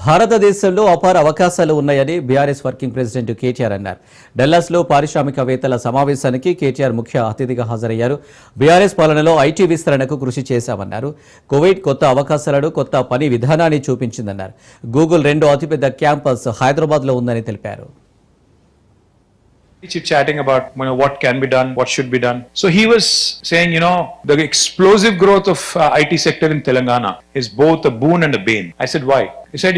భారతదేశంలో అపార అవకాశాలు ఉన్నాయని బీఆర్ఎస్ వర్కింగ్ ప్రెసిడెంట్ కేటీఆర్ అన్నారు. డల్లాస్లో పారిశ్రామికవేత్తల సమావేశానికి కేటీఆర్ ముఖ్య అతిథిగా హాజరయ్యారు. బీఆర్ఎస్ పాలనలో ఐటీ విస్తరణకు కృషి చేశామన్నారు. కోవిడ్ కొత్త అవకాశాలను, కొత్త పని విధానాన్ని చూపించిందన్నారు. గూగుల్ రెండో అతిపెద్ద క్యాంపస్ హైదరాబాద్లో ఉందని తెలిపారు. Chatting about what can be done, what should be done. So he was saying, the explosive growth of IT sector in Telangana is both a boon and a bane. I said, why? He said,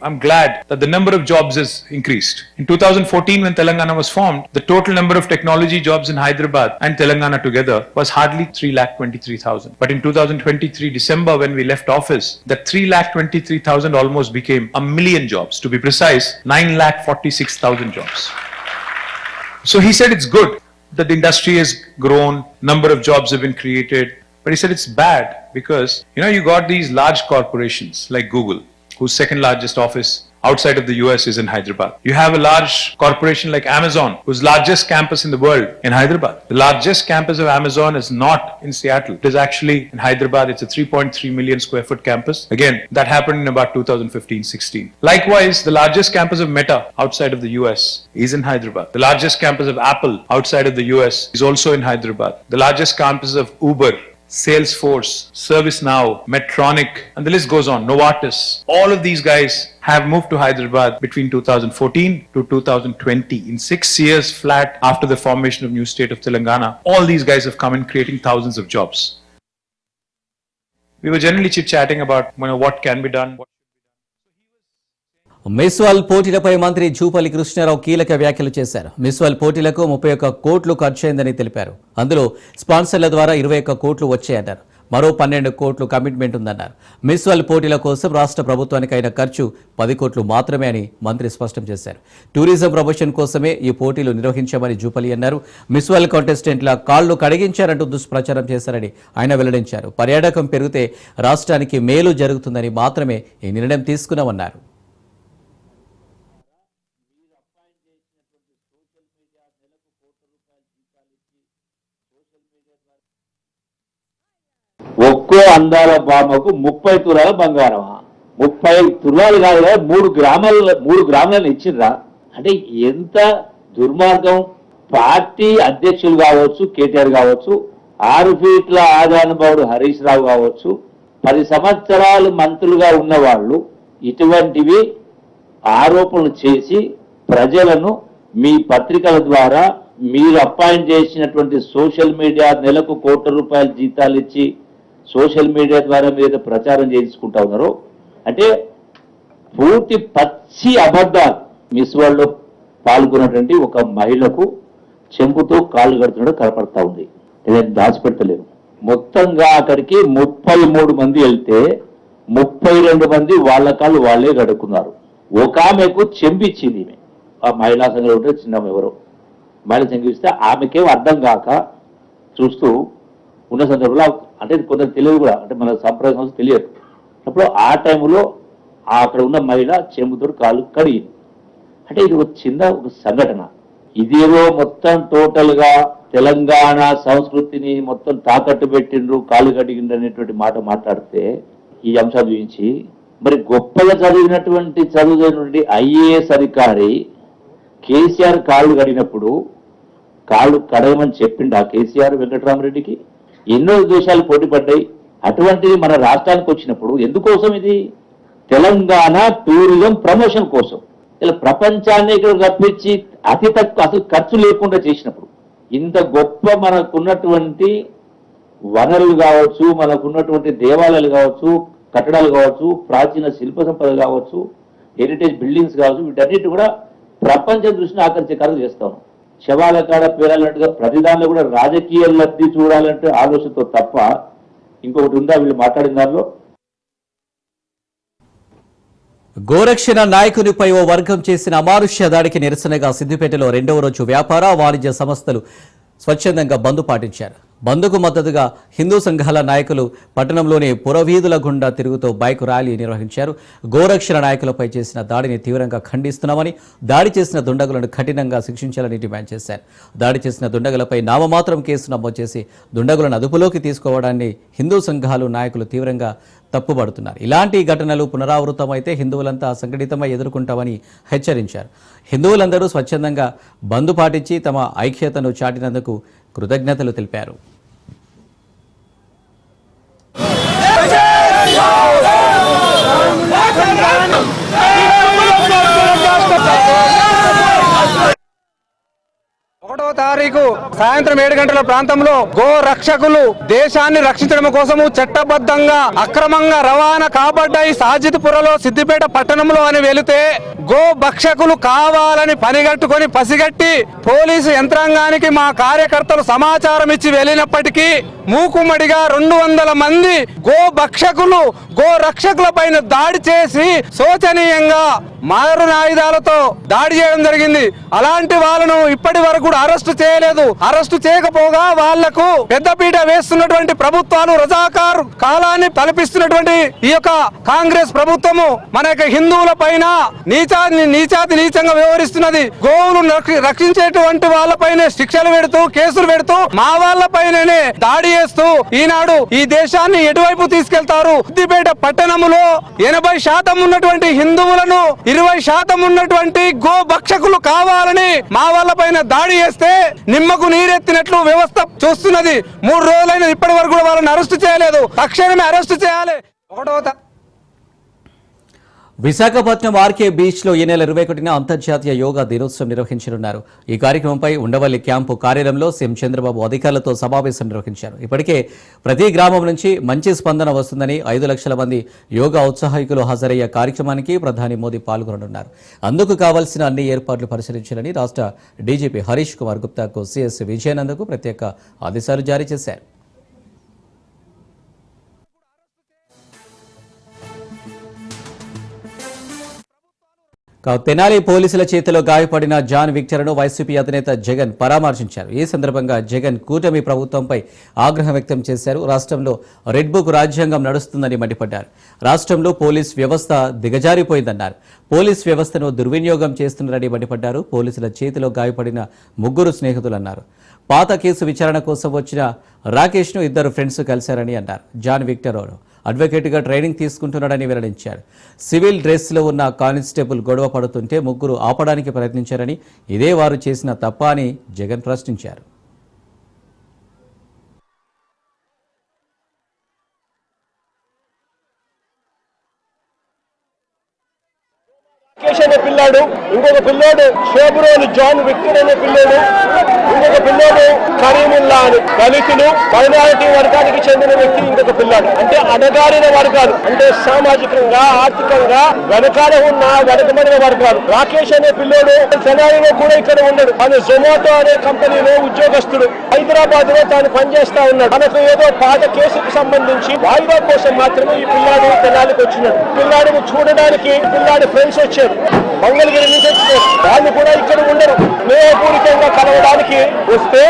I'm glad that the number of jobs is increased. In 2014, when Telangana was formed, the total number of technology jobs in Hyderabad and Telangana together was hardly 3,23,000. But in 2023 December, when we left office, that 3,23,000 almost became 1 million jobs. To be precise, 9,46,000 jobs. So he said it's good that the industry has grown, number of jobs have been created, but he said it's bad because you got these large corporations like Google, whose second largest office outside of the US is in Hyderabad. You have a large corporation like Amazon, whose largest campus in the world in Hyderabad. The largest campus of Amazon is not in Seattle. It is actually in Hyderabad. It's a 3.3 million square foot campus. Again, that happened in about 2015-16. Likewise, the largest campus of Meta outside of the US is in Hyderabad. The largest campus of Apple outside of the US is also in Hyderabad. The largest campus of Uber, Salesforce, ServiceNow, Medtronic, and the list goes on, Novartis. All of these guys have moved to Hyderabad between 2014 to 2020. In 6 years flat after the formation of new state of Telangana, all these guys have come in creating thousands of jobs. We were generally chit-chatting about what can be done. మిస్వాల్ పోటీలపై మంత్రి జూపల్లి కృష్ణారావు కీలక వ్యాఖ్యలు చేశారు. మిస్వాల్ పోటీలకు 31 కోట్లు ఖర్చయిందని తెలిపారు. అందులో స్పాన్సర్ల ద్వారా 21 కోట్లు వచ్చాయన్నారు. మరో 12 కోట్లు కమిట్మెంట్ ఉందన్నారు. మిస్వాల్ పోటీల కోసం రాష్ట్ర ప్రభుత్వానికి అయిన ఖర్చు 10 కోట్లు మాత్రమే అని మంత్రి స్పష్టం చేశారు. టూరిజం ప్రమోషన్ కోసమే ఈ పోటీలు నిర్వహించామని జూపల్లి అన్నారు. మిస్వాల్ కాంటెస్టెంట్ల కాళ్లు కడిగించారంటూ దుష్ప్రచారం చేశారని ఆయన వెల్లడించారు. పర్యాటకం పెరిగితే రాష్ట్రానికి మేలు జరుగుతుందని మాత్రమే ఈ నిర్ణయం తీసుకున్నామన్నారు. ఒక్కో అందాల బామకు 30 తులాల బంగారమా? 30 తులాలు కాదు, 3 గ్రాములను ఇచ్చిండ్రా అంటే ఎంత దుర్మార్గం. పార్టీ అధ్యక్షులు కావచ్చు, కేటీఆర్ కావచ్చు, 6 ఫీట్ల ఆజానుభావుడు హరీష్ రావు కావచ్చు, 10 సంవత్సరాలు మంత్రులుగా ఉన్న వాళ్ళు ఇటువంటివి ఆరోపణలు చేసి ప్రజలను మీ పత్రికల ద్వారా మీరు అపాయింట్ చేసినటువంటి సోషల్ మీడియా నెలకు ₹1,00,00,000 జీతాలు ఇచ్చి సోషల్ మీడియా ద్వారా మీరు ప్రచారం చేసుకుంటా ఉన్నారు అంటే పూర్తి పచ్చి అబద్ధాలు. మిస్ వరల్డ్ లో పాల్గొన్నటువంటి ఒక మహిళకు చెంపుతో కాళ్ళు కడుతున్నట్టు కనపడతా ఉంది. నేను దాచిపెట్టలేను. మొత్తంగా అక్కడికి 33 మంది వెళ్తే 32 మంది వాళ్ళ కాళ్ళు వాళ్ళే గడుక్కున్నారు. ఒక ఆమెకు చెంపిచ్చింది. ఆ మహిళా సంఘంలో ఉంటే చిన్న ఎవరో మహిళ చెంపిస్తే ఆమెకేం అర్థం కాక చూస్తూ ఉన్న సందర్భంలో, అంటే కొందరు తెలియదు కూడా, అంటే మన సంప్రదాయ సంస్థ తెలియదు. అప్పుడు ఆ టైంలో అక్కడ ఉన్న మహిళ చెంబుతో కాళ్ళు కడిగింది. అంటే ఇది ఒక సంఘటన. ఇదేదో మొత్తం టోటల్గా తెలంగాణ సంస్కృతిని మొత్తం తాకట్టు పెట్టిండ్రు, కాళ్ళు కడిగిండ్రు అనేటువంటి మాట మాట్లాడితే ఈ అంశాలు చూపించి మరి గొప్పగా చదివినటువంటి ఐఏఎస్ అధికారి కేసీఆర్ కాళ్ళు కడిగినప్పుడు కాళ్ళు కడగమని చెప్పిండు ఆ కేసీఆర్ వెంకటరామరెడ్డికి. ఎన్నో దేశాలు పోటీ పడ్డాయి. అటువంటిది మన రాష్ట్రానికి వచ్చినప్పుడు ఎందుకోసం? ఇది తెలంగాణ టూరిజం ప్రమోషన్ కోసం. ఇలా ప్రపంచాన్ని ఇక్కడ రప్పించి అతి తక్కువ అసలు ఖర్చు లేకుండా చేసినప్పుడు ఇంత గొప్ప మనకున్నటువంటి వనరులు కావచ్చు, మనకున్నటువంటి దేవాలయాలు కావచ్చు, కట్టడాలు కావచ్చు, ప్రాచీన శిల్ప సంపద కావచ్చు, హెరిటేజ్ బిల్డింగ్స్ కావచ్చు, వీటన్నిటి కూడా ప్రపంచం దృష్టిని ఆకర్షికారం చేస్తాం. శవాల కాడ పేరాలన్నట్టుగా ప్రతి దానిలో కూడా రాజకీయ లబ్ధి చూడాలంటే ఆలోచనతో తప్ప ఇంకొకటి ఉందా వీళ్ళు మాట్లాడిన దానిలో? గోరక్షణ నాయకునిపై ఓ వర్గం చేసిన అమానుష్య దాడికి నిరసనగా సిద్దిపేటలో 2వ రోజు వ్యాపార వాణిజ్య సంస్థలు స్వచ్ఛందంగా బంద్ పాటించారు. బంద్కు మద్దతుగా హిందూ సంఘాల నాయకులు పట్టణంలోని పురవీధుల గుండా తిరుగుతూ బైక్ ర్యాలీ నిర్వహించారు. గోరక్షణ నాయకులపై చేసిన దాడిని తీవ్రంగా ఖండిస్తున్నామని, దాడి చేసిన దుండగులను కఠినంగా శిక్షించాలని డిమాండ్ చేశారు. దాడి చేసిన దుండగులపై నామమాత్రం కేసు నమోదు చేసి దుండగులను అదుపులోకి తీసుకోవడాన్ని హిందూ సంఘాలు నాయకులు తీవ్రంగా తప్పుపడుతున్నారు. ఇలాంటి ఘటనలు పునరావృతమైతే హిందువులంతా సంఘటితమై ఎదుర్కొంటామని హెచ్చరించారు. హిందువులందరూ స్వచ్ఛందంగా బంద్ పాటించి తమ ఐక్యతను చాటినందుకు కృతజ్ఞతలు తెలిపారు. తారీఖు సాయంత్రం 7 గంటల ప్రాంతంలో గో రక్షకులు దేశాన్ని రక్షించడం కోసము చట్టబద్ధంగా అక్రమంగా రవాణా కాబడ్డ ఈ సాజిద్పురలో సిద్దిపేట పట్టణంలో అని వెళితే గో భక్షకులు కావాలని పనిగట్టుకొని పసిగట్టి పోలీసు యంత్రాంగానికి మా కార్యకర్తలు సమాచారం ఇచ్చి వెళ్ళినప్పటికీ మూకుమ్మడిగా 200 మంది గో భక్షకులు గో రక్షకుల పైన దాడి చేసి శోచనీయంగా మారణాయుధాలతో దాడి చేయడం జరిగింది. అలాంటి వాళ్ళను ఇప్పటి వరకు కూడా అరెస్టు చేయలేదు. అరెస్టు చేయకపోగా వాళ్లకు పెద్దపీట వేస్తున్నటువంటి ప్రభుత్వాలు, రజాకార్ కాలాన్ని తలపిస్తున్నటువంటి ఈ యొక్క కాంగ్రెస్ ప్రభుత్వము మన యొక్క హిందువుల పైన నీచాతి నీచంగా వ్యవహరిస్తున్నది. గోవులు రక్షించేటువంటి వాళ్ళపైనే శిక్షలు పెడుతూ, కేసులు పెడుతూ, మా వాళ్ళపైననే దాడి చేస్తూ ఈనాడు ఈ దేశాన్ని ఎటువైపు తీసుకెళ్తారు? సిద్దిపేట పట్టణములో 80% ఉన్నటువంటి హిందువులను 20% ఉన్నటువంటి గో భక్షకులు కావాలని మా వాళ్ళ పైన దాడి చేస్తే నిమ్మకు నీరెత్తినట్లు వ్యవస్థ చూస్తున్నది. 3 రోజులైన ఇప్పటి వరకు కూడా వాళ్ళని అరెస్టు చేయలేదు. తక్షణమే అరెస్టు చేయాలి. విశాఖపట్నం ఆర్కే బీచ్లో ఈ నెల 21న అంతర్జాతీయ యోగా దినోత్సవం నిర్వహించనున్నారు. ఈ కార్యక్రమంపై ఉండవల్లి క్యాంపు కార్యాలయంలో సీఎం చంద్రబాబు అధికారులతో సమావేశం నిర్వహించారు. ఇప్పటికే ప్రతి గ్రామం నుంచి మంచి స్పందన వస్తుందని 5 లక్షల మంది యోగా ఉత్సాహికులు హాజరయ్యే కార్యక్రమానికి ప్రధాని మోదీ పాల్గొననున్నారు. అందుకు కావాల్సిన అన్ని ఏర్పాట్లు పరిశీలించాలని రాష్ట్ర డీజీపీ హరీష్ కుమార్ గుప్తాకు సిఎస్ విజయానందకు ప్రత్యేక ఆదేశాలు జారీ చేశారు. తెనాలి పోలీసుల చేతిలో గాయపడిన జాన్ విక్టర్ను వైసీపీ అధినేత జగన్ పరామర్శించారు. ఈ సందర్భంగా జగన్ కూటమి ప్రభుత్వంపై ఆగ్రహం వ్యక్తం చేశారు. రాష్ట్రంలో రెడ్ బుక్ రాజ్యాంగం నడుస్తుందని మండిపడ్డారు. రాష్ట్రంలో పోలీస్ వ్యవస్థ దిగజారిపోయిందన్నారు. పోలీస్ వ్యవస్థను దుర్వినియోగం చేస్తున్నారని మండిపడ్డారు. పోలీసుల చేతిలో గాయపడిన 3 స్నేహితులన్నారు. పాత కేసు విచారణ కోసం వచ్చిన రాకేష్ను 2 ఫ్రెండ్స్ కలిశారని అన్నారు. జాన్ విక్టర్ అడ్వకేట్గా ట్రైనింగ్ తీసుకుంటున్నాడని వెల్లడించారు. సివిల్ డ్రెస్లో ఉన్న కానిస్టేబుల్ గొడవ పడుతుంటే 3 ఆపడానికి ప్రయత్నించారని, ఇదే వారు చేసిన తప్ప అని జగన్ ప్రశ్నించారు. అనే పిల్లాడు, ఇంకొక పిల్లోడు షోబ్రోలు జాన్ విక్టర్ అనే పిల్లోడు, ఇంకొక పిల్లోడు కరీముల్లా అని దళితులు మైనారిటీ వర్గానికి చెందిన వ్యక్తి ఇంకొక పిల్లాడు. అంటే అణగారిన వర్గాలు, అంటే సామాజికంగా ఆర్థికంగా వెనకాల ఉన్న వెనకబడిన వర్గాలు. రాకేష్ అనే పిల్లోడు తెనాలిలో కూడా ఇక్కడ ఉన్నాడు. తను జొమాటో అనే కంపెనీలో ఉద్యోగస్తుడు. హైదరాబాద్ లో తాను పనిచేస్తా ఉన్నాడు. తనకు ఏదో పాత కేసుకు సంబంధించి వాయిదా కోసం మాత్రమే ఈ పిల్లాడు తెనాలికి వచ్చినాడు. పిల్లాడిని చూడడానికి పిల్లాడి ఫ్రెండ్స్ వచ్చారు. మంగళగిరి నుంచి వచ్చారు. వాళ్ళు కూడా ఇక్కడ ఉండరు. స్నేహపూరితంగా కలవడానికి వస్తే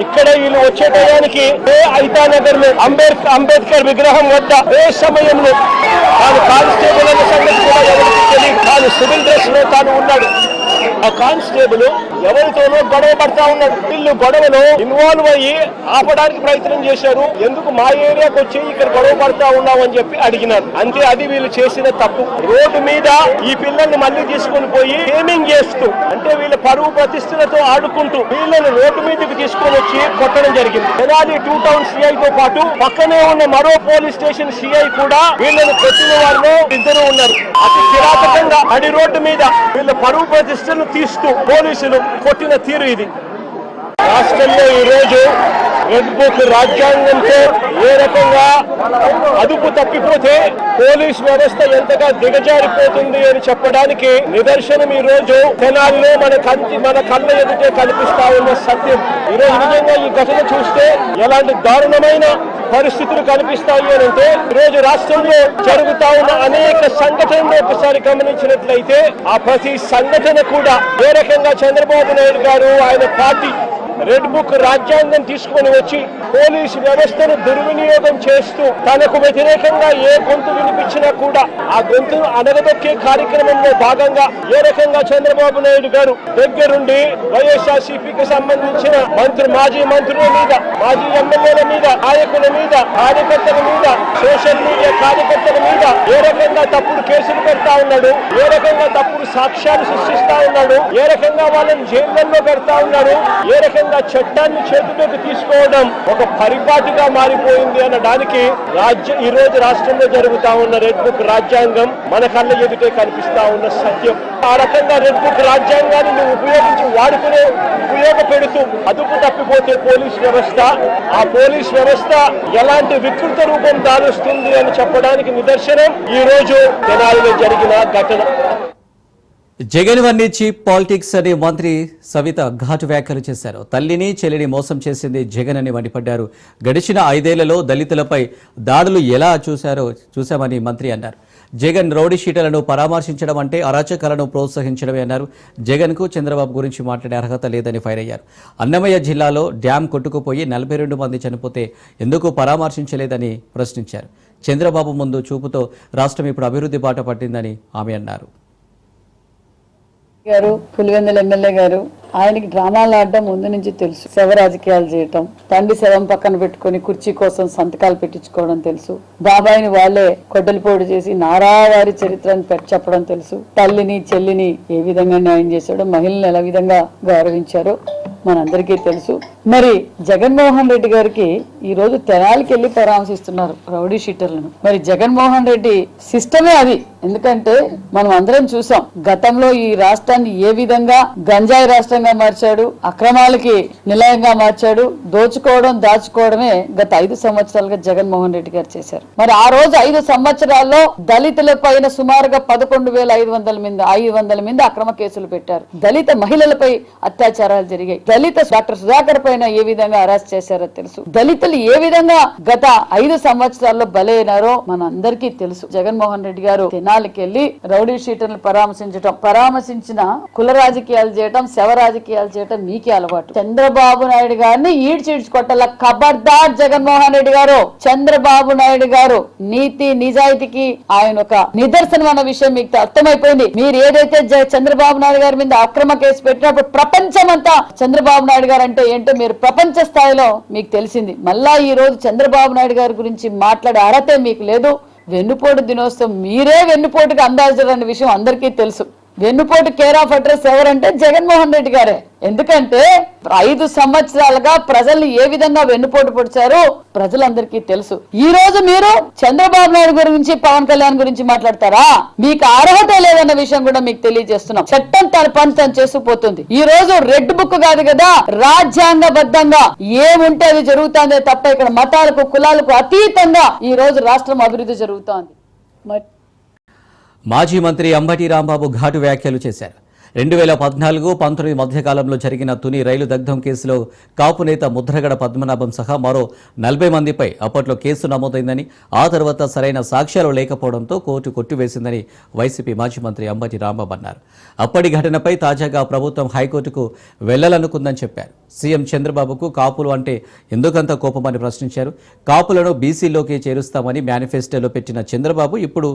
ఇక్కడ వీళ్ళు వచ్చే టయానికి ఐతానగర్ లో అంబేద్కర్ విగ్రహం వద్ద ఏ సమయంలో తాను కానిస్టేబుల్ అనే సంగతి కూడా ఎవరికి తెలియదు. తాను సివిల్ డ్రెస్ లో తాను ఉన్నాడు. ఆ కానిస్టేబుల్ ఎవరితోనో గొడవ పడతా ఉన్నాడు. వీళ్ళు గొడవలో ఇన్వాల్వ్ అయ్యి ఆపడానికి ప్రయత్నం చేశారు. ఎందుకు మా ఏరియాకి వచ్చి ఇక్కడ గొడవ పడతా ఉన్నావు అని చెప్పి అడిగినారు. అంతే, అది వీళ్ళు చేసిన తప్పు. రోడ్డు మీద ఈ పిల్లల్ని మళ్ళీ తీసుకుని పోయి గేమింగ్ చేస్తూ, అంటే వీళ్ళ పరువు ప్రతిష్టలతో ఆడుకుంటూ వీళ్ళని రోడ్డు మీదకి తీసుకొని వచ్చి కొట్టడం జరిగింది. తెనాలి 2 టౌన్ సిఐతో పాటు పక్కనే ఉన్న మరో పోలీస్ స్టేషన్ సిఐ కూడా వీళ్ళని కొట్టిన వారిలో 2 ఉన్నారు. అతి కిరాతకంగా అడి రోడ్డు మీద వీళ్ళ పరువు ప్రతిష్టలు తీస్తూ పోలీసులు కొట్టిన తీరు ఇది. రాష్ట్రంలో ఈ రోజు రెడ్ బుక్ రాజ్యాంగంతో ఏ రకంగా అదుపు తప్పిపోతే పోలీస్ వ్యవస్థ ఎంతగా దిగజారిపోతుంది అని చెప్పడానికి నిదర్శనం ఈ రోజు తెనాలిలో మన కళ్ళ ఎదుటే కనిపిస్తా ఉన్న సత్యం. ఈ రోజు నిజంగా ఈ ఘటన చూస్తే ఎలాంటి దారుణమైన పరిస్థితులు కనిపిస్తాయి అని అంటే, ఈ రోజు రాష్ట్రంలో జరుగుతా ఉన్న అనేక సంఘటనలు ఒకసారి గమనించినట్లయితే ఆ ప్రతి సంఘటన కూడా ఏ రకంగా చంద్రబాబు నాయుడు గారు ఆయన పార్టీ రెడ్ బుక్ రాజ్యాంగం తీసుకొని వచ్చి పోలీసు వ్యవస్థను దుర్వినియోగం చేస్తూ తనకు వ్యతిరేకంగా ఏ గొంతు వినిపించినా కూడా ఆ గొంతును అణగదొక్కే కార్యక్రమంలో భాగంగా ఏ రకంగా చంద్రబాబు నాయుడు గారు దగ్గరుండి వైఎస్ఆర్సీపీకి సంబంధించిన మాజీ మంత్రుల మీద, మాజీ ఎమ్మెల్యేల మీద, నాయకుల మీద, కార్యకర్తల మీద, సోషల్ మీడియా కార్యకర్తల మీద ఏ రకంగా తప్పుడు కేసులు పెడతా ఉన్నాడు, ఏ రకంగా తప్పుడు సాక్ష్యాలు సృష్టిస్తా ఉన్నాడు, ఏ రకంగా వాళ్ళని జైళ్లలో పెడతా ఉన్నాడు, ఏ రకంగా చట్టాన్ని చేతిలోకి తీసుకోవడం ఒక పరిపాటిగా మారిపోయింది అనడానికి ఈ రోజు రాష్ట్రంలో జరుగుతా ఉన్న రెడ్ బుక్ రాజ్యాంగం మన కళ్ళ ఎదుటే కనిపిస్తా ఉన్న సత్యం. ఆ రకంగా రెడ్ బుక్ రాజ్యాంగాన్ని నువ్వు ఉపయోగపెడుతూ అదుపు తప్పిపోతే పోలీస్ వ్యవస్థ, ఆ పోలీస్ వ్యవస్థ ఎలాంటి వికృత రూపం దాలుస్తుంది అని చెప్పడానికి నిదర్శనం ఈ రోజు తెనాలిలో జరిగిన ఘటన. జగన్ వన్నీ చీప్ పాలిటిక్స్ అని మంత్రి సవిత ఘాటు వ్యాఖ్యలు చేశారు. తల్లిని చెల్లిని మోసం చేసింది జగన్ అని మండిపడ్డారు. గడిచిన 5 ఏళ్లలో దళితులపై దాడులు ఎలా చూశామని మంత్రి అన్నారు. జగన్ రౌడీ షీటర్లను పరామర్శించడం అంటే అరాచకాలను ప్రోత్సహించడమే అన్నారు. జగన్కు చంద్రబాబు గురించి మాట్లాడే అర్హత లేదని ఫైర్ అయ్యారు. అన్నమయ్య జిల్లాలో డ్యాం కొట్టుకుపోయి 42 మంది చనిపోతే ఎందుకు పరామర్శించలేదని ప్రశ్నించారు. చంద్రబాబు ముందు చూపుతో రాష్ట్రం ఇప్పుడు అభివృద్ధి బాట పట్టిందని ఆమె అన్నారు. గారు పులివెందుల ఎమ్మెల్యే గారు ఆయనకి డ్రామాలు ఆడడం ముందు నుంచి తెలుసు. శవ రాజకీయాలు చేయటం, తండ్రి శవం పక్కన పెట్టుకుని కుర్చీ కోసం సంతకాలు పెట్టించుకోవడం తెలుసు. బాబాయిని వాళ్లే కొడ్డలిపోటు చేసి నారావారి చరిత్రను చెప్పడం తెలుసు. తల్లిని చెల్లిని ఏ విధంగా న్యాయం చేశాడో, మహిళలను ఎలా విధంగా గౌరవించారో మనందరికీ తెలుసు. మరి జగన్మోహన్ రెడ్డి గారికి ఈ రోజు తెనాలికి వెళ్లి పరామర్శిస్తున్నారు రౌడీ షీటర్లను. మరి జగన్మోహన్ రెడ్డి సిస్టమే అది. ఎందుకంటే మనం అందరం చూసాం గతంలో ఈ రాష్ట్రాన్ని ఏ విధంగా గంజాయి రాష్ట్రంగా మార్చాడు, అక్రమాలకి నిలయంగా మార్చాడు. దోచుకోవడం దాచుకోవడమే గత 5 సంవత్సరాలుగా జగన్మోహన్ రెడ్డి గారు చేశారు. మరి ఆ రోజు 5 సంవత్సరాల్లో దళితుల పైన సుమారుగా 11,500 మంది అక్రమ కేసులు పెట్టారు. దళిత మహిళలపై అత్యాచారాలు జరిగాయి. దళిత డాక్టర్ సుధాకర్ పైన ఏ విధంగా అరెస్ట్ చేశారో తెలుసు. దళితులు ఏ విధంగా గత 5 సంవత్సరాల్లో బలైనారో మన అందరికీ తెలుసు. జగన్మోహన్ రెడ్డి గారు తెనాలికి వెళ్లి రౌడీ షీటర్లను పరామర్శించిన కుల రాజకీయాలు చేయటం, శవ రాజకీయాలు చేయటం మీకే అలవాటు. చంద్రబాబు నాయుడు గారిని ఈడ్చిడ్చుకొట్టాల. ఖబర్దార్ జగన్మోహన్ రెడ్డి గారు. చంద్రబాబు నాయుడు గారు నీతి నిజాయితీకి ఆయన ఒక నిదర్శనం అన్న విషయం మీకు అర్థమైపోయింది. మీరు ఏదైతే చంద్రబాబు నాయుడు గారి మీద అక్రమ కేసు పెట్టినప్పుడు ప్రపంచమంతా చంద్రబాబు నాయుడు గారు అంటే ఏంటో మీరు ప్రపంచ స్థాయిలో మీకు తెలిసింది. మళ్ళా ఈ రోజు చంద్రబాబు నాయుడు గారి గురించి మాట్లాడే అర్హతే మీకు లేదు. వెన్నుపోటు దినోత్సవం మీరే వెన్నుపోటుకి అందాల్సిన అనే విషయం అందరికీ తెలుసు. వెన్నుపోటు కేర్ ఆఫ్ అడ్రస్ ఎవరంటే జగన్మోహన్ రెడ్డి గారే. ఎందుకంటే 5 సంవత్సరాలుగా ప్రజల్ని ఏ విధంగా వెన్నుపోటు పొడిచారో ప్రజలందరికీ తెలుసు. ఈ రోజు మీరు చంద్రబాబు నాయుడు గురించి, పవన్ కళ్యాణ్ గురించి మాట్లాడతారా? మీకు అర్హత లేదన్న విషయం కూడా మీకు తెలియజేస్తున్నాం. చట్టం తన పని తను చేసుకుపోతుంది. ఈ రోజు రెడ్ బుక్ కాదు కదా, రాజ్యాంగబద్ధంగా ఏముంటే అది జరుగుతుందే తప్ప ఇక్కడ మతాలకు కులాలకు అతీతంగా ఈ రోజు రాష్ట్రం అభివృద్ధి జరుగుతోంది. మాజీ మంత్రి అంబటి రాంబాబు ఘాటు వ్యాఖ్యలు చేశారు. 2014-19 మధ్యకాలంలో జరిగిన తుని రైలు దగ్ధం కేసులో కాపు నేత ముద్రగడ పద్మనాభం సహా మరో 40 మందిపై అప్పట్లో కేసు నమోదైందని, ఆ తర్వాత సరైన సాక్ష్యాలు లేకపోవడంతో కోర్టు కొట్టివేసిందని వైసీపీ మాజీ మంత్రి అంబటి రాంబాబు అన్నారు. అప్పటి ఘటనపై తాజాగా ప్రభుత్వం హైకోర్టుకు వెళ్లాలనుకుందని చెప్పారు. సీఎం చంద్రబాబుకు కాపులు అంటే ఎందుకంత కోపమని ప్రశ్నించారు. కాపులను బీసీలోకి చేరుస్తామని మేనిఫెస్టోలో పెట్టిన చంద్రబాబు ఇప్పుడు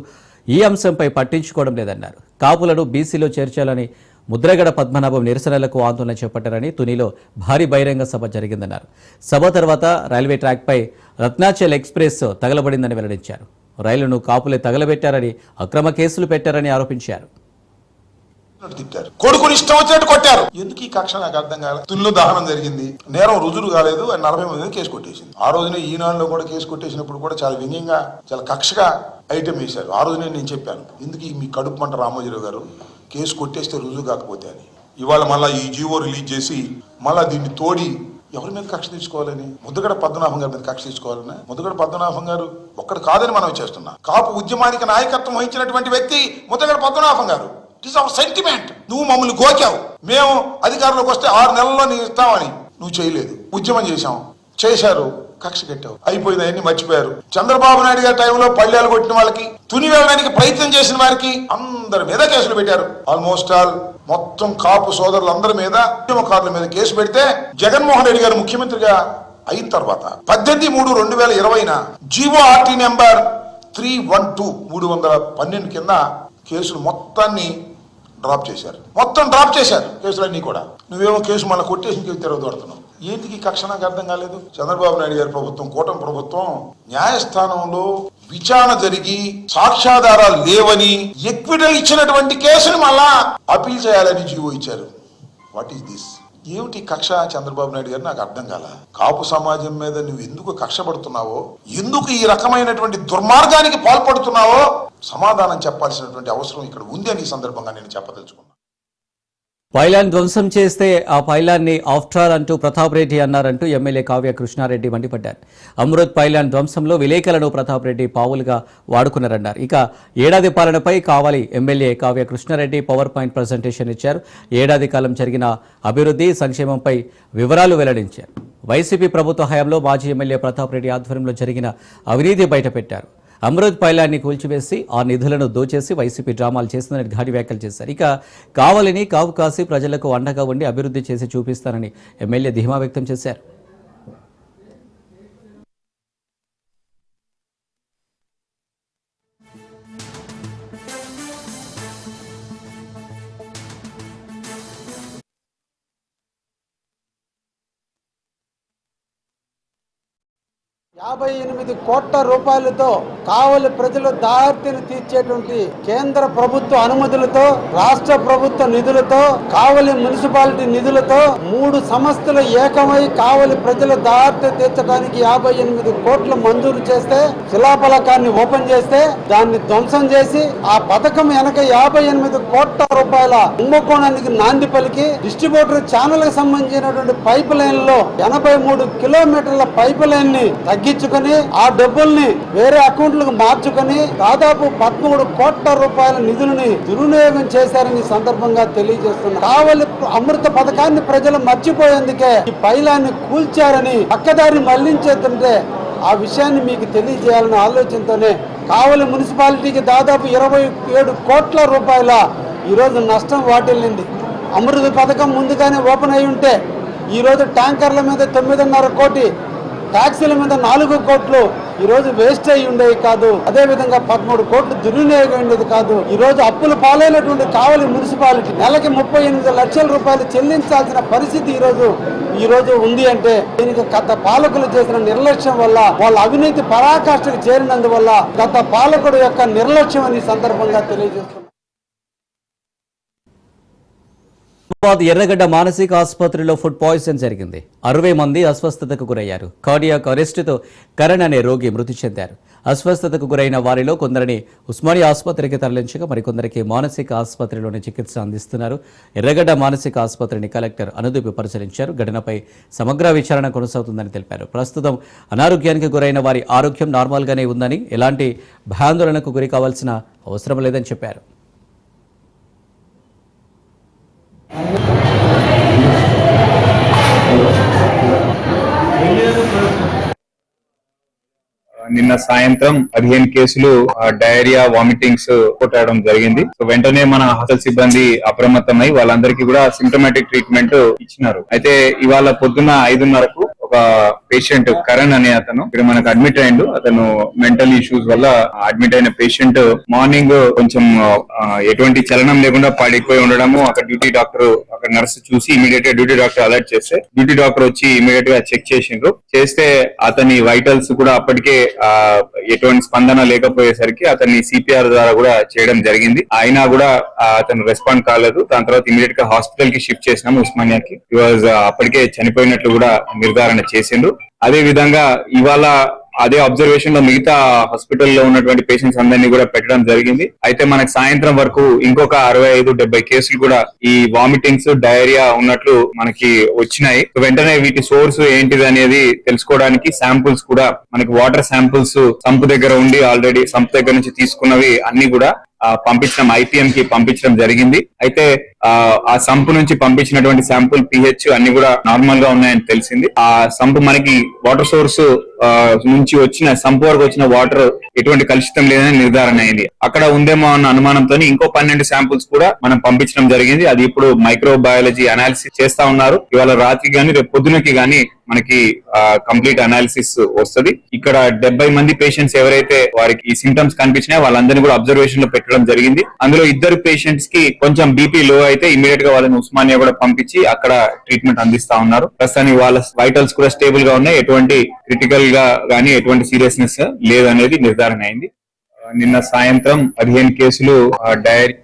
ఈ అంశంపై పట్టించుకోవడం లేదన్నారు. కాపులను బీసీలో చేర్చాలని ముద్రగడ పద్మనాభం నిరసనలకు ఆందోళన చేపట్టారని, తునిలో భారీ బహిరంగ సభ జరిగిందన్నారు. సభ తర్వాత రైల్వే ట్రాక్పై రత్నాచల్ ఎక్స్ప్రెస్ తగలబడిందని వెల్లడించారు. రైలును కాపులే తగలబెట్టారని, అక్రమ కేసులు పెట్టారని ఆరోపించారు. కొడుకుని ఇష్టం వచ్చినట్టు కొట్టారు. ఎందుకు ఈ కక్ష నాకు అర్థం కాలేదు. తునిలో దహనం జరిగింది, నేరం రుజువు కాలేదు, 40 మంది కేసు కొట్టేసింది. ఆ రోజునే ఈనాడులో కూడా కేసు కొట్టేసినప్పుడు కూడా చాలా వ్యంగ్యంగా, చాలా కక్షగా ఐటమ్ వేశారు. ఆ రోజునే నేను చెప్పాను, ఎందుకు మీ కడుపు మంట రామోజీరావు గారు కేసు కొట్టేస్తే రుజువు కాకపోతే అని. ఇవాళ మళ్ళీ ఈ జీవో రిలీజ్ చేసి మళ్ళీ దీన్ని తోడి ఎవరి మీద కక్ష తీసుకోవాలని, ముద్రగడ పద్మనాభం గారి మీద కక్ష తీసుకోవాలని. ముద్రగడ పద్మనాభం గారు ఒక్కడు కాదని మనం చేస్తున్నాం. కాపు ఉద్యమానికి నాయకత్వం వహించినటువంటి వ్యక్తి ముద్రగడ పద్మనాభం గారు. It is our sentiment. నువ్వు మమ్మల్ని గోకావు, మేము అధికారంలోకి వస్తే 6 నెలల్లో నీ ఇస్తామని నువ్వు చేయలేదు. ఉద్యమం చేశారు, కక్ష కట్టావు, అయిపోయింది, అవన్నీ మర్చిపోయారు. చంద్రబాబు నాయుడు గారి టైంలో పళ్ళేలు కొట్టిన వాళ్ళకి, తుని వెళ్ళడానికి ప్రయత్నం చేసిన వారికి అందరి మీద కేసులు పెట్టారు. ఆల్మోస్ట్ ఆల్ మొత్తం కాపు సోదరులందరి మీద, ఉద్యమకారుల మీద కేసు పెడితే జగన్మోహన్ రెడ్డి గారు ముఖ్యమంత్రిగా అయిన తర్వాత 18/3/2020 జీవో ఆర్టీ నెంబర్ 312 312 కింద కేసులు మొత్తాన్ని డ్రాప్ చేశారు. కేసులన్నీ కూడా. నువ్వేమో కేసు మళ్ళీ కొట్టేసి తిరగదోడుతున్నావు. ఏంటికి కక్ష నాకు అర్థం కాలేదు. చంద్రబాబు నాయుడు గారి ప్రభుత్వం, కూటమి ప్రభుత్వం న్యాయస్థానంలో విచారణ జరిగి సాక్ష్యాధారాలు లేవని ఎక్విటల్ ఇచ్చినటువంటి కేసులు మళ్ళా అపీల్ చేయాలని జీవో ఇచ్చారు. What is this? ఏమిటి కక్ష చంద్రబాబు నాయుడు గారు? నాకు అర్థం కాల. కాపు సమాజం మీద నువ్వు ఎందుకు కక్ష పడుతున్నావో, ఎందుకు ఈ రకమైనటువంటి దుర్మార్గానికి పాల్పడుతున్నావో సమాధానం చెప్పాల్సినటువంటి అవసరం ఇక్కడ ఉంది అని ఈ సందర్భంగా నేను చెప్పదలుచుకున్నాను. పైలాన్ ధ్వంసం చేస్తే ఆ పైలాన్ని ఆఫ్టర్ అంటూ ప్రతాప్ రెడ్డి అన్నారంటూ ఎమ్మెల్యే కావ్య కృష్ణారెడ్డి మండిపడ్డారు. అమృత్ పైలాన్ ధ్వంసంలో విలేకరులను ప్రతాప్ రెడ్డి పావులుగా వాడుకున్నారన్నారు. ఇక ఏడాది పాలనపై Kavali MLA Kavya Krishna Reddy power point presentation ఇచ్చారు. ఏడాది కాలం జరిగిన అభివృద్ధి, సంక్షేమంపై వివరాలు వెల్లడించారు. వైసీపీ ప్రభుత్వ హయాంలో మాజీ ఎమ్మెల్యే ప్రతాప్ రెడ్డి ఆధ్వర్యంలో జరిగిన అవినీతి బయటపెట్టారు. అమృత్ పైలాన్ని కూల్చివేసి ఆ నిధులను దోచేసి వైసీపీ డ్రామాలు చేస్తుందని ఘాటి వ్యాఖ్యలు చేశారు. ఇక కావలిని కాపు కాసి ప్రజలకు అండగా ఉండి అభివృద్ధి చేసి చూపిస్తానని ఎమ్మెల్యే ధీమా వ్యక్తం చేశారు. ₹58 కోట్ల కావలి ప్రజల దారిని తీర్చేటువంటి కేంద్ర ప్రభుత్వ అనుమతులతో, రాష్ట్ర ప్రభుత్వ నిధులతో, కావలి మున్సిపాలిటీ నిధులతో 3 సంస్థలు ఏకమై కావలి ప్రజల దారిని తీర్చడానికి 58 కోట్లు మంజూరు చేస్తే, శిలాఫలకాన్ని ఓపెన్ చేస్తే దాన్ని ధ్వంసం చేసి ఆ పథకం వెనక ₹58 కోట్ల కుంభకోణానికి నాంది పలికి డిస్ట్రిబ్యూటర్ ఛానల్ కి సంబంధించినటువంటి పైప్ లైన్ లో 83 కిలోమీటర్ల పైప్ లైన్ ని తగ్గించుకొని ఆ డబ్బుల్ని వేరే అకౌంట్లకు మార్చుకొని దాదాపు ₹13 కోట్ల నిధులని దుర్వినియోగం చేశారని సందర్భంగా తెలియజేస్తున్నారు. కావలి అమృత పథకాన్ని ప్రజలు మర్చిపోయేందుకే ఈ పైలాన్ని కూల్చారని పక్కదారిని మళ్లించేస్తుంటే ఆ విషయాన్ని మీకు తెలియజేయాలనే ఆలోచనతోనే కావలి మున్సిపాలిటీకి దాదాపు ₹27 కోట్ల ఈరోజు నష్టం వాటిల్లింది. అమృత పథకం ముందుగానే ఓపెన్ అయి ఉంటే ఈరోజు ట్యాంకర్ల మీద 9.5 కోటి, ట్యాక్సీల మీద 4 కోట్లు ఈరోజు వేస్ట్ అయి ఉండేవి కాదు. అదే విధంగా 13 కోట్లు దుర్వినియోగం ఉండేది కాదు. ఈరోజు అప్పులు పాలైనటువంటి కావలి మున్సిపాలిటీ నెలకి ₹38 లక్షల చెల్లించాల్సిన పరిస్థితి ఈరోజు ఉంది అంటే దీనికి గత పాలకులు చేసిన నిర్లక్ష్యం వల్ల, వాళ్ళ అవినీతి పరాకాష్ఠకు చేరినందువల్ల గత పాలకుడు యొక్క నిర్లక్ష్యం అని సందర్భంగా తెలియజేస్తున్నారు. ఎర్రగడ్డ మానసిక ఆసుపత్రిలో ఫుడ్ పాయిజన్ జరిగింది. 60 మంది అస్వస్థతకు గురయ్యారు. కార్డియాక్ అరెస్టుతో కరణ్ అనే రోగి మృతి చెందారు. అస్వస్థతకు గురైన వారిలో కొందరిని ఉస్మానియా ఆసుపత్రికి తరలించగా మరికొందరికి మానసిక ఆసుపత్రిలోని చికిత్స అందిస్తున్నారు. ఎర్రగడ్డ మానసిక ఆసుపత్రిని కలెక్టర్ అనుదీప్ పరిశీలించారు. ఘటనపై సమగ్ర విచారణ కొనసాగుతుందని తెలిపారు. ప్రస్తుతం అనారోగ్యానికి గురైన వారి ఆరోగ్యం నార్మల్గానే ఉందని, ఎలాంటి భయాందోళనకు గురి కావాల్సిన అవసరం లేదని చెప్పారు. నిన్న సాయంత్రం 15 కేసులు డయేరియా, వామిటింగ్స్ రిపోర్ట్ అవడం జరిగింది. సో వెంటనే మన హాస్టల్ సిబ్బంది అప్రమత్తమై వాళ్ళందరికీ కూడా సిమ్టమాటిక్ ట్రీట్మెంట్ ఇచ్చినారు. అయితే ఇవాళ పొద్దున్న 5:30కు ఒక పేషెంట్ కరణ్ అనే అతను ఇక్కడ మనకు అడ్మిట్ అయ్యిండు. అతను మెంటల్ ఇష్యూస్ వల్ల అడ్మిట్ అయిన పేషెంట్ మార్నింగ్ కొంచెం ఎటువంటి చలనం లేకుండా పడిపోయి ఉండడము, అక్కడ డ్యూటీ డాక్టర్, అక్కడ నర్స్ చూసి ఇమీడియట్ గా డ్యూటీ డాక్టర్ అలర్ట్ చేస్తే డ్యూటీ డాక్టర్ వచ్చి ఇమీడియట్ గా చెక్ చేసిండ్రు. చేస్తే అతని వైటల్స్ కూడా అప్పటికే ఎటువంటి స్పందన లేకపోయేసరికి అతన్ని సిపిఆర్ ద్వారా కూడా చేయడం జరిగింది. అయినా కూడా అతను రెస్పాండ్ కాలేదు. దాని తర్వాత ఇమీడియట్ గా హాస్పిటల్ కి షిఫ్ట్ చేసినాము, ఉస్మానియాకి. అప్పటికే చనిపోయినట్లు కూడా నిర్ధారణ చేసిండ్రు. అదే విధంగా ఇవాళ అదే అబ్జర్వేషన్ లో మిగతా హాస్పిటల్లో ఉన్నటువంటి పేషెంట్స్ అందరినీ కూడా పెట్టడం జరిగింది. అయితే మనకు సాయంత్రం వరకు ఇంకొక 65-70 కేసులు కూడా ఈ వామిటింగ్స్, డయేరియా ఉన్నట్లు మనకి వచ్చినాయి. వెంటనే వీటి సోర్స్ ఏంటిది అనేది తెలుసుకోవడానికి శాంపుల్స్ కూడా మనకి వాటర్ శాంపుల్స్ సంపు దగ్గర ఉండి ఆల్రెడీ సంపు దగ్గర నుంచి తీసుకున్నవి అన్ని కూడా పంపించడం, IPM కి పంపించడం జరిగింది. అయితే ఆ సంపు నుంచి పంపించినటువంటి శాంపుల్ పిహెచ్ అన్ని కూడా నార్మల్ గా ఉన్నాయని తెలిసింది. ఆ సంపు మనకి వాటర్ సోర్స్ నుంచి వచ్చిన సంపు వరకు వచ్చిన వాటర్ ఎటువంటి కలుషితం లేదని నిర్ధారణ అయింది. అక్కడ ఉందేమో అన్న అనుమానంతో ఇంకో 12 శాంపుల్స్ కూడా మనం పంపించడం జరిగింది. అది ఇప్పుడు మైక్రోబయాలజీ అనాలిసిస్ చేస్తా ఉన్నారు. ఇవాళ రాత్రి గాని రేపు పొద్దునకి గాని మనకి కంప్లీట్ అనాలిసిస్ వస్తుంది. ఇక్కడ 70 మంది పేషెంట్స్ ఎవరైతే వారికి ఈ సింటమ్స్ కనిపించినాయో వాళ్ళందరినీ కూడా అబ్జర్వేషన్ లో పెట్టడం జరిగింది. అందులో 2 పేషెంట్స్ కి కొంచెం బీపీ లో అయితే ఇమీడియట్ గా వాళ్ళని ఉస్మానియా కూడా పంపించి అక్కడ ట్రీట్మెంట్ అందిస్తా ఉన్నారు. ప్రస్తుతానికి వాళ్ళ వైటల్స్ కూడా స్టేబుల్ గా ఉన్నాయి. ఎటువంటి క్రిటికల్ గా గానీ ఎటువంటి సీరియస్నెస్ లేదనేది నిర్ధారణ అయింది. నిన్న సాయంత్రం 15 కేసులు డైరీ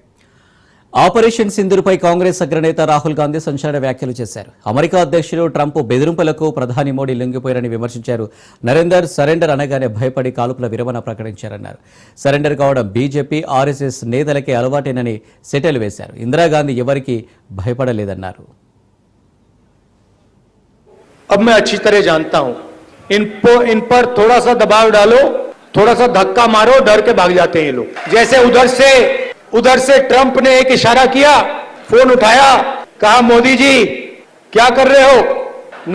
ఆపరేషన్ సింధూర్పై కాంగ్రెస్ అగ్రనేత రాహుల్ గాంధీ సంచలన వ్యాఖ్యలు చేశారు. అమెరికా అధ్యక్షుడు ట్రంప్ బెదిరింపులకు ప్రధాని మోడీ లొంగిపోయారని విమర్శించారు. నరేందర్ సరెండర్ అనగానే భయపడి కాల్పుల విరమణ ప్రకటించారన్నారు. సరెండర్ కావడం బీజేపీ, ఆర్ఎస్ఎస్ నేతలకే అలవాటేనని సెటైల్ వేశారు. ఇందిరాగాంధీ ఎవరికి భయపడలేదన్నారు. अब मैं अच्छी तरह जानता हूं, इन पर थोड़ा सा दबाव डालो, थोड़ा सा धक्का मारो, डर के भाग जाते हैं ये लोग. जैसे उधर से ट्रंप ने एक इशारा किया, फोन उठाया, कहा मोदी जी क्या कर रहे हो,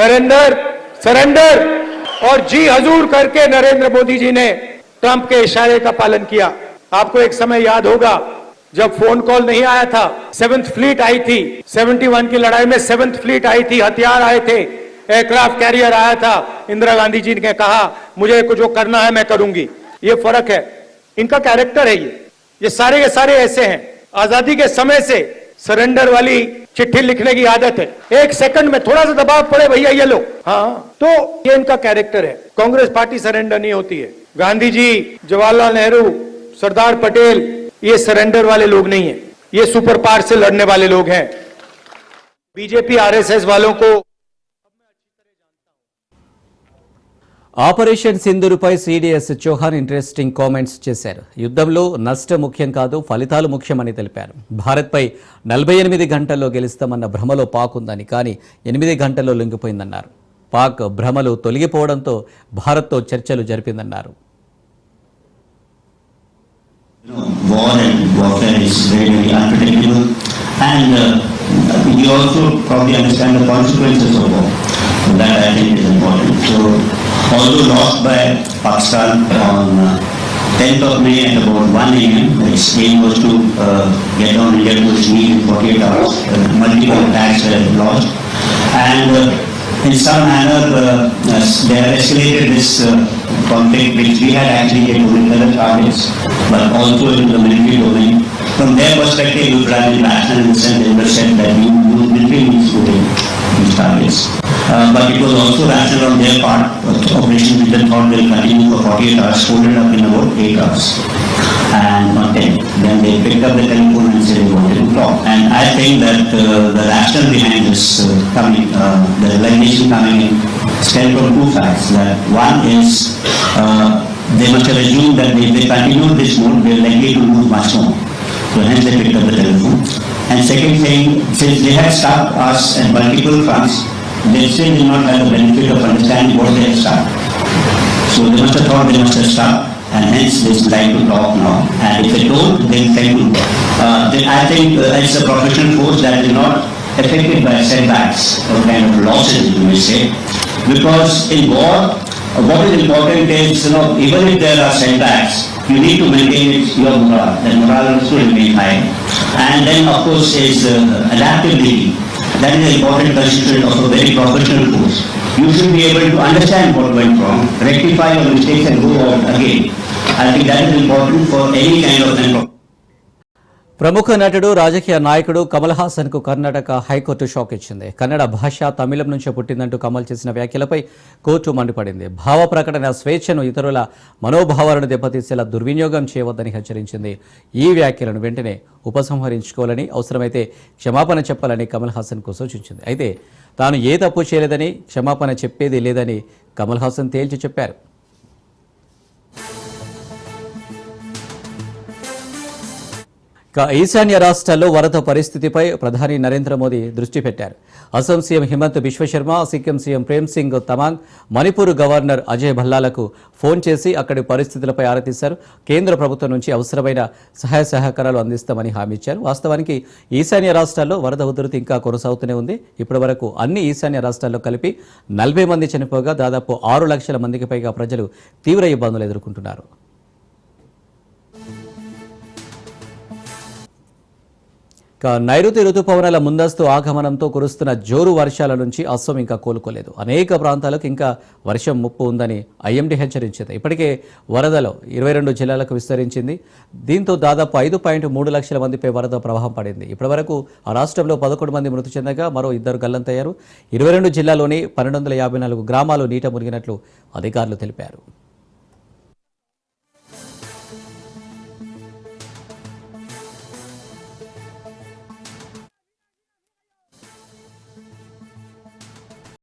नरेंद्र सरेंडर, और जी हजूर करके नरेंद्र मोदी जी ने ट्रंप के इशारे का पालन किया. आपको एक समय याद होगा जब फोन कॉल नहीं आया था, 7th फ्लीट आई थी, 71 की लड़ाई में 7th फ्लीट आई थी, हथियार आए थे, एयरक्राफ्ट कैरियर आया था. इंदिरा गांधी जी ने कहा मुझे कुछ जो करना है मैं करूंगी. ये फर्क है, इनका कैरेक्टर है. ये सारे के सारे ऐसे हैं. आजादी के समय से सरेंडर वाली चिट्ठी लिखने की आदत है. 1 सेकंड में थोड़ा सा दबाव पड़े भैया ये लो, हाँ, तो ये इनका कैरेक्टर है. कांग्रेस पार्टी सरेंडर नहीं होती है. गांधी जी, जवाहरलाल नेहरू, सरदार पटेल ये सरेंडर वाले लोग नहीं है. ये सुपर पावर से लड़ने वाले लोग हैं. बीजेपी आरएसएस वालों को ఆపరేషన్ సింధూర్పై సిడిఎస్ చౌహాన్ ఇంట్రెస్టింగ్ కామెంట్స్ చేశారు. యుద్ధంలో నష్టం ముఖ్యం కాదు, ఫలితాలు ముఖ్యమని తెలిపారు. భారత్పై 48 గంటల్లో గెలుస్తామన్న భ్రమలో పాక్ ఉందని, కానీ 8 గంటల్లో లొంగిపోయిందన్నారు. పాక్ భ్రమలు తొలగిపోవడంతో భారత్తో చర్చలు జరిపిందన్నారు. War and warfare is very, very unpredictable, and you also probably understand the consequences of war. That I think is important. So, although lost by Pakistan on 10th of May at about 1 a.m., its aim was to get down India to its knees in 48 hours. Multiple attacks were launched, and in some manner they have escalated this conflict, which we had actually hit with other targets, but also in the military domain. From their perspective, it would have been rational in the sense they would have said that you military means to win these targets. But it was also rational on their part. Operation Vision thought will continue for 48 hours, folded up in about 8 hours. And on 10. Then they picked up the telephone and said they wanted to talk. And I think that the rationale behind this coming, the realization coming in, stem from 2 facts. That one is they must have assumed that if they continue this mode, they are likely to lose much more. So hence they picked up the telephone. And second thing, since they had stopped us at multiple fronts, they still did not have the benefit of understanding what they had stopped. So they must have thought they must have stopped, and hence they like to talk now. And if they don't, they tend to. Then I think it's a professional force that is not affected by setbacks or kind of losses, you may say. Because in war, what is important is, even if there are setbacks, you need to maintain your morale. The morale also remain high. And then, of course, is adaptability. That is an important constituent of a very professional force. You should be able to understand what went wrong, rectify your mistakes and go on again. I think that is important for any kind of ప్రముఖ నటుడు, రాజకీయ నాయకుడు కమల్ హాసన్ కు Karnataka high court shock ఇచ్చింది. కన్నడ భాష తమిళం నుంచి పుట్టిందంటూ కమల్ చేసిన వ్యాఖ్యలపై కోర్టు మండిపడింది. భావ ప్రకటన స్వేచ్ఛను ఇతరుల మనోభావాలను దెబ్బతీసేలా దుర్వినియోగం చేయవద్దని హెచ్చరించింది. ఈ వ్యాఖ్యలను వెంటనే ఉపసంహరించుకోవాలని, అవసరమైతే క్షమాపణ చెప్పాలని కమల్ హాసన్ కు సూచించింది. అయితే తాను ఏ తప్పు చేయలేదని, క్షమాపణ చెప్పేది లేదని కమల్ హాసన్ తేల్చి చెప్పారు. ఈశాన్య రాష్ట్రాల్లో వరద పరిస్థితిపై ప్రధాని నరేంద్ర మోదీ దృష్టి పెట్టారు. Assam CM Himanta Biswa Sarma, Sikkim CM Prem Singh Tamang, Manipur governor Ajay భల్లాలకు ఫోన్ చేసి అక్కడి పరిస్థితులపై ఆరా తీశారు. కేంద్ర ప్రభుత్వం నుంచి అవసరమైన సహాయ సహకారాలు అందిస్తామని హామీ ఇచ్చారు. వాస్తవానికి ఈశాన్య రాష్ట్రాల్లో వరద ఉధృతి ఇంకా కొనసాగుతూనే ఉంది. ఇప్పటి వరకు అన్ని ఈశాన్య రాష్ట్రాల్లో కలిపి 40 మంది చనిపోగా దాదాపు 6 లక్షల మందికి పైగా ప్రజలు తీవ్ర ఇబ్బందులు ఎదుర్కొంటున్నారు. నైరుతి రుతుపవనాల ముందస్తు ఆగమనంతో కురుస్తున్న జోరు వర్షాల నుంచి అస్సాం ఇంకా కోలుకోలేదు. అనేక ప్రాంతాలకు ఇంకా వర్షం ముప్పు ఉందని ఐఎండీ హెచ్చరించింది. ఇప్పటికే వరదలో 22 జిల్లాలకు విస్తరించింది. దీంతో దాదాపు 5.3 లక్షల మందిపై వరద ప్రవాహం పడింది. ఇప్పటివరకు ఆ రాష్ట్రంలో 11 మంది మృతి చెందగా మరో 2 గల్లంతయ్యారు. 22 జిల్లాలోని 1254 గ్రామాలు నీట మునిగినట్లు అధికారులు తెలిపారు.